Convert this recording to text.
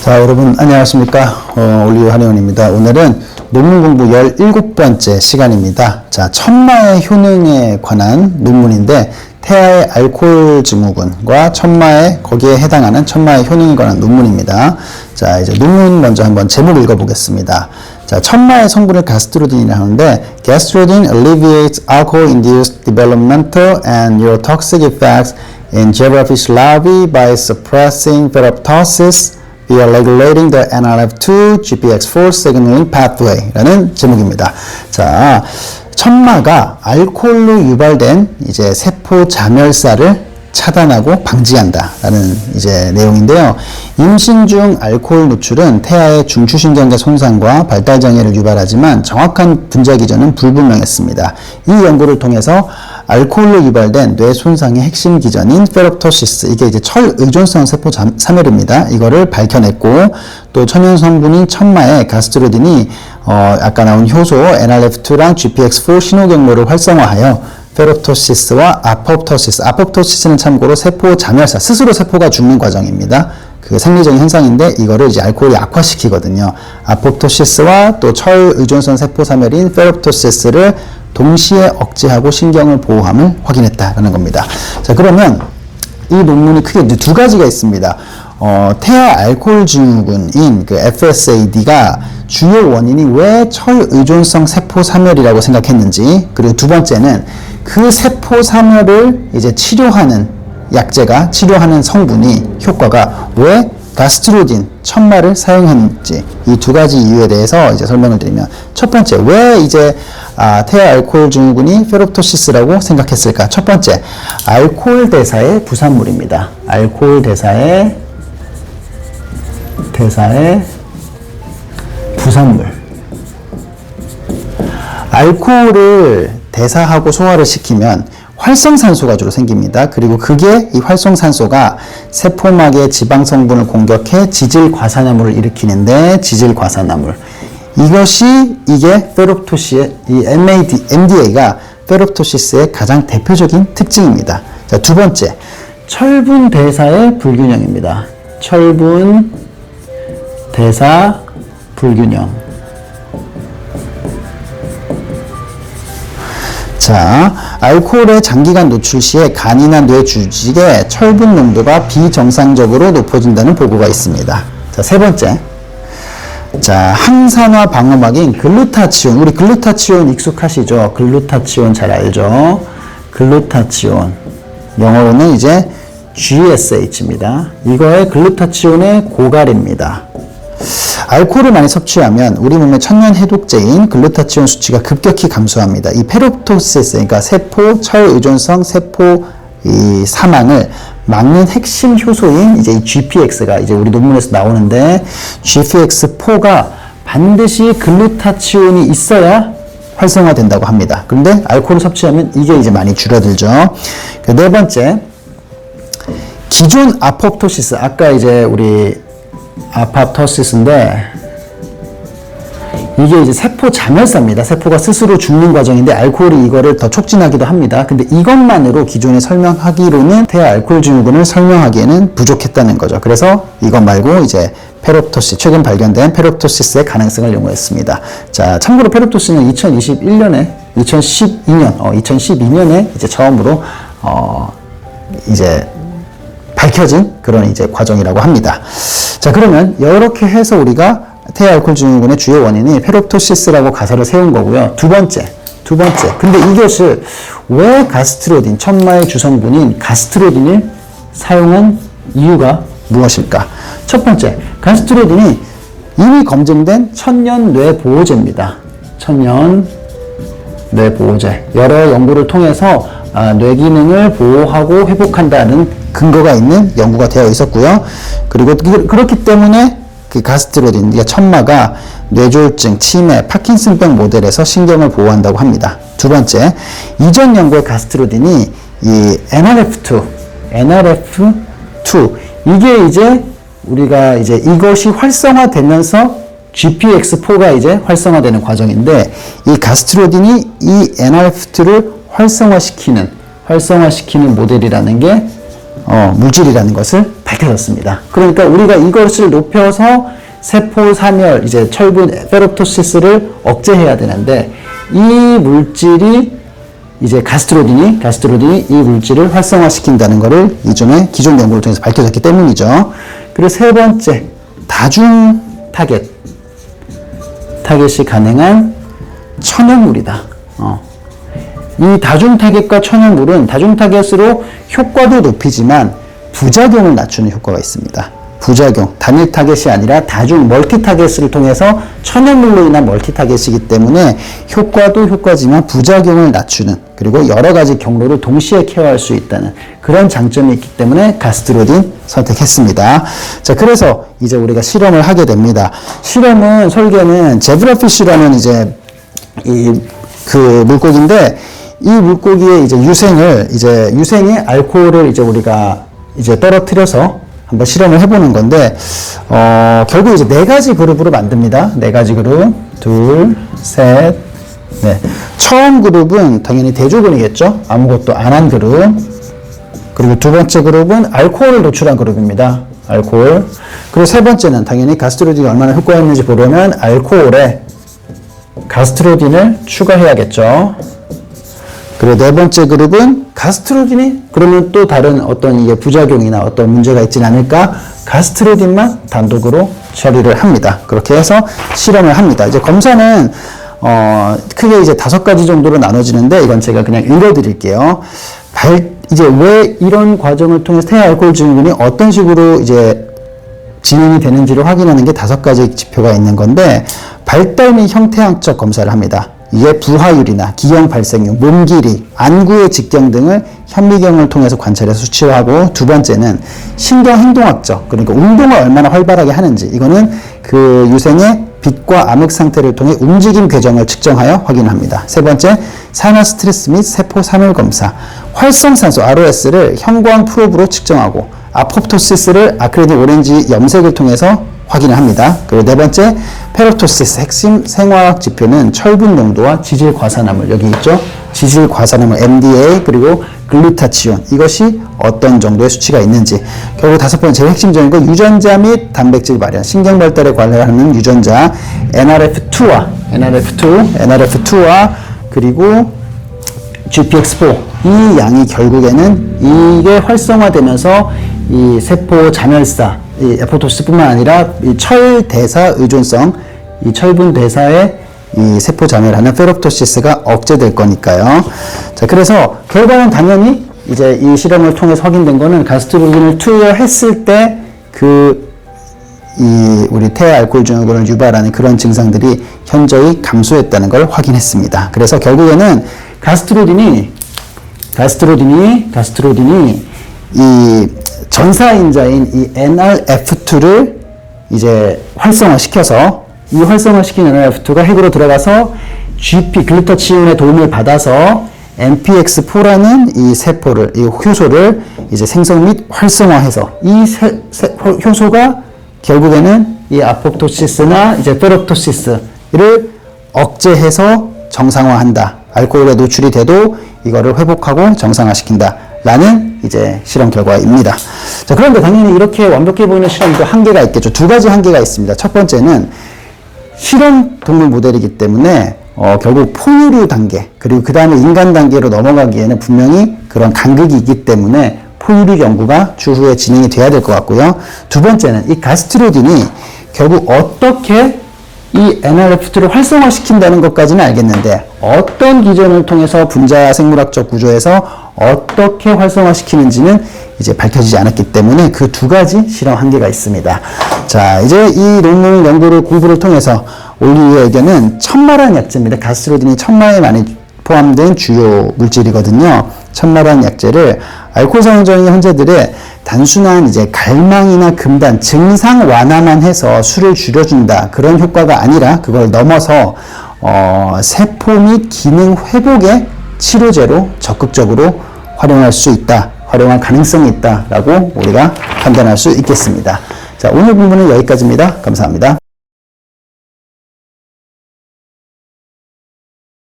자, 여러분 안녕하십니까? 올리오 한의원입니다. 오늘은 논문 공부 17번째 시간입니다. 자, 천마의 효능에 관한 논문인데 태아의 알코올 증후군과 천마의 거기에 해당하는 천마의 효능에 관한 논문입니다. 자, 이제 논문 먼저 한번 제목 읽어보겠습니다. 자, 천마의 성분을 가스트로딘이라고 하는데 Gastrodin alleviates alcohol-induced developmental and neurotoxic effects in zebrafish larvae by suppressing ferroptosis via regulating the NRF2 GPX4 signaling pathway라는 제목입니다. 자, 천마가 알코올로 유발된 이제 세포 자멸사를 차단하고 방지한다라는 이제 내용인데요. 임신 중 알코올 노출은 태아의 중추신경계 손상과 발달 장애를 유발하지만 정확한 분자 기전은 불분명했습니다. 이 연구를 통해서 알코올로 유발된 뇌 손상의 핵심 기전인 페롭토시스, 이게 이제 철 의존성 세포 사멸입니다. 이거를 밝혀냈고, 또 천연 성분인 천마의 가스트로딘이 아까 나온 효소 NRF2랑 GPX4 신호 경로를 활성화하여 페롭토시스와 아포프토시스는 참고로 세포 자멸사, 스스로 세포가 죽는 과정입니다. 그 생리적인 현상인데 이거를 이제 알코올이 악화시키거든요. 아포프토시스와 또 철 의존성 세포 사멸인 페롭토시스를 동시에 억제하고 신경을 보호함을 확인했다라는 겁니다. 자, 그러면 이 논문이 크게 두 가지가 있습니다. 태아 알코올 증후군인 그 FSAD가 주요 원인이 왜 철 의존성 세포 사멸이라고 생각했는지, 그리고 두 번째는 그 세포 사멸을 이제 치료하는 약제가, 치료하는 성분이, 효과가 왜 가스트로딘, 천마를 사용했는지, 이 두 가지 이유에 대해서 이제 설명을 드리면, 첫 번째, 왜 이제 태아 알코올 증후군이 페롭토시스라고 생각했을까? 첫 번째, 알코올 대사의 부산물입니다. 알코올 대사의 부산물. 알코올을 대사하고 소화를 시키면 활성산소가 주로 생깁니다. 그리고 그게 이 활성산소가 세포막의 지방 성분을 공격해 지질과산화물을 일으키는데, 지질과산화물. 이게 페롭토시의 이 MDA가 페롭토시스의 가장 대표적인 특징입니다. 자, 두 번째, 철분 대사의 불균형입니다. 철분 대사 불균형. 자, 알코올의 장기간 노출 시에 간이나 뇌 조직의 철분 농도가 비정상적으로 높아진다는 보고가 있습니다. 자, 세 번째. 자, 항산화 방어막인 글루타치온. 우리 글루타치온 익숙하시죠? 글루타치온 잘 알죠? 글루타치온. 영어로는 이제 GSH입니다. 이거의 글루타치온의 고갈입니다. 알코올을 많이 섭취하면 우리 몸의 천연 해독제인 글루타치온 수치가 급격히 감소합니다. 이 페롭토시스, 그러니까 세포 철 의존성 세포 이 사망을 막는 핵심 효소인 이제 이 GPX가 이제 우리 논문에서 나오는데, GPX4가 반드시 글루타치온이 있어야 활성화된다고 합니다. 그런데 알코올을 섭취하면 이게 이제 많이 줄어들죠. 네 번째, 기존 아포프토시스, 아까 이제 우리 아포프토시스인데 이게 이제 세포 자멸사입니다. 세포가 스스로 죽는 과정인데 알코올이 이거를 더 촉진하기도 합니다. 근데 이것만으로 기존에 설명하기로는 태아 알코올 증후군을 설명하기에는 부족했다는 거죠. 그래서 이것 말고 이제 페롭토시스, 최근 발견된 페롭토시스의 가능성을 연구했습니다. 자, 참고로 페롭토시스는 2012년에 이제 처음으로 이제 밝혀진 그런 이제 과정이라고 합니다. 자, 그러면 이렇게 해서 우리가 태아 알코올 증후군의 주요 원인이 페롭토시스라고 가설을 세운 거고요. 두 번째. 근데 이것을 왜 가스트로딘, 천마의 주성분인 가스트로딘을 사용한 이유가 무엇일까? 첫 번째, 가스트로딘이 이미 검증된 천연 뇌보호제입니다. 천연 뇌보호제. 여러 연구를 통해서 뇌 기능을 보호하고 회복한다는 근거가 있는 연구가 되어 있었고요. 그리고 그렇기 때문에 그 가스트로딘, 그러니까 천마가 뇌졸중, 치매, 파킨슨병 모델에서 신경을 보호한다고 합니다. 두 번째, 이전 연구의 가스트로딘이 이 NRF2, 이게 이제 우리가 이제 이것이 활성화되면서 GPX4가 이제 활성화되는 과정인데, 이 가스트로딘이 이 NRF2를 활성화시키는 모델이라는 게 물질이라는 것을 밝혀졌습니다. 그러니까 우리가 이것을 높여서 세포 사멸, 이제 철분 페롭토시스를 억제해야 되는데 이 물질이 이제 가스트로딘이 이 물질을 활성화시킨다는 것을 이전에 기존 연구를 통해서 밝혀졌기 때문이죠. 그리고 세 번째, 다중 타겟이 가능한 천연물이다. 이 다중 타겟과 천연물은 다중 타겟으로 효과도 높이지만 부작용을 낮추는 효과가 있습니다. 부작용, 단일 타겟이 아니라 다중 멀티 타겟을 통해서 천연물로 인한 멀티 타겟이기 때문에 효과도 효과지만 부작용을 낮추는, 그리고 여러 가지 경로를 동시에 케어할 수 있다는 그런 장점이 있기 때문에 가스트로딘 선택했습니다. 자, 그래서 이제 우리가 실험을 하게 됩니다. 실험은 설계는 제브라피쉬라는 이제 그 물고기인데, 이 물고기의 이제 유생의 알코올을 이제 우리가 이제 떨어뜨려서 한번 실험을 해보는 건데, 결국 이제 4가지 그룹으로 만듭니다. 4가지 그룹. 둘, 셋, 넷. 처음 그룹은 당연히 대조군이겠죠. 아무것도 안 한 그룹. 그리고 두 번째 그룹은 알코올을 노출한 그룹입니다. 알코올. 그리고 세 번째는 당연히 가스트로딘이 얼마나 효과있는지 보려면 알코올에 가스트로딘을 추가해야겠죠. 그리고 네 번째 그룹은 가스트로딘이 그러면 또 다른 어떤 이게 부작용이나 어떤 문제가 있지는 않을까? 가스트로딘만 단독으로 처리를 합니다. 그렇게 해서 실험을 합니다. 이제 검사는 크게 이제 5가지 정도로 나눠지는데, 이건 제가 그냥 읽어드릴게요. 이제 왜 이런 과정을 통해서 태아알코올 증후군이 어떤 식으로 이제 진행이 되는지를 확인하는 게 5가지 지표가 있는 건데, 발달 및 형태학적 검사를 합니다. 이게 부하율이나 기형 발생률, 몸 길이, 안구의 직경 등을 현미경을 통해서 관찰해서 수치화하고, 두 번째는 신경 행동학적, 그러니까 운동을 얼마나 활발하게 하는지, 이거는 그 유생의 빛과 암흑 상태를 통해 움직임 궤정을 측정하여 확인합니다. 세 번째, 산화 스트레스 및 세포 사멸 검사, 활성산소 ROS를 형광 프로브로 측정하고, 아포프토시스를 아크릴린 오렌지 염색을 통해서 확인을 합니다. 그리고 네 번째, 페롭토시스 핵심 생화학 지표는 철분 농도와 지질 과산화물, 여기 있죠? 지질 과산화물 MDA, 그리고 글루타치온, 이것이 어떤 정도의 수치가 있는지. 결국 5번째 제일 핵심적인 건 유전자 및 단백질 발현, 신경 발달에 관련하는 유전자 NRF2와 그리고 GPX4, 이 양이 결국에는 이게 활성화되면서 이 세포 자멸사, 이 아포토시스뿐만 아니라 이 철 대사 의존성, 이 철분 대사의 이 세포 자멸하는 페롭토시스가 억제될 거니까요. 자, 그래서 결과는 당연히 이제 이 실험을 통해서 확인된 거는 가스트로딘을 투여했을 때 우리 태아 알코올 증후군을 유발하는 그런 증상들이 현저히 감소했다는 걸 확인했습니다. 그래서 결국에는 가스트로딘이 이 전사인자인 이 NRF2를 이제 활성화시켜서, 이 활성화시킨 NRF2가 핵으로 들어가서 글루타치온의 도움을 받아서 MPX4라는 이 세포를, 이 효소를 이제 생성 및 활성화해서 이 효소가 결국에는 이 아포프토시스나 이제 페롭토시스를 억제해서 정상화한다. 알코올에 노출이 돼도 이거를 회복하고 정상화시킨다. 라는 이제 실험 결과입니다. 자, 그런데 당연히 이렇게 완벽해 보이는 실험도 한계가 있겠죠. 2가지 한계가 있습니다. 첫 번째는 실험 동물 모델이기 때문에 결국 포유류 단계, 그리고 그 다음에 인간 단계로 넘어가기에는 분명히 그런 간극이 있기 때문에 포유류 연구가 추후에 진행이 돼야 될 것 같고요. 두 번째는 이 가스트로딘이 결국 어떻게 이 NRF2를 활성화시킨다는 것까지는 알겠는데, 어떤 기전을 통해서 분자 생물학적 구조에서 어떻게 활성화시키는지는 이제 밝혀지지 않았기 때문에 그 2가지 실험 한계가 있습니다. 자, 이제 이 논문 연구를 공부를 통해서 올리브에게는 천마란 약제입니다. 가스트로딘이 천마에 많이 포함된 주요 물질이거든요. 천마란 약제를 알코올 성인적인 환자들의 단순한 이제 갈망이나 금단, 증상 완화만 해서 술을 줄여준다, 그런 효과가 아니라 그걸 넘어서 세포 및 기능 회복의 치료제로 적극적으로 활용할 수 있다, 활용할 가능성이 있다라고 우리가 판단할 수 있겠습니다. 자, 오늘 공부는 여기까지입니다. 감사합니다.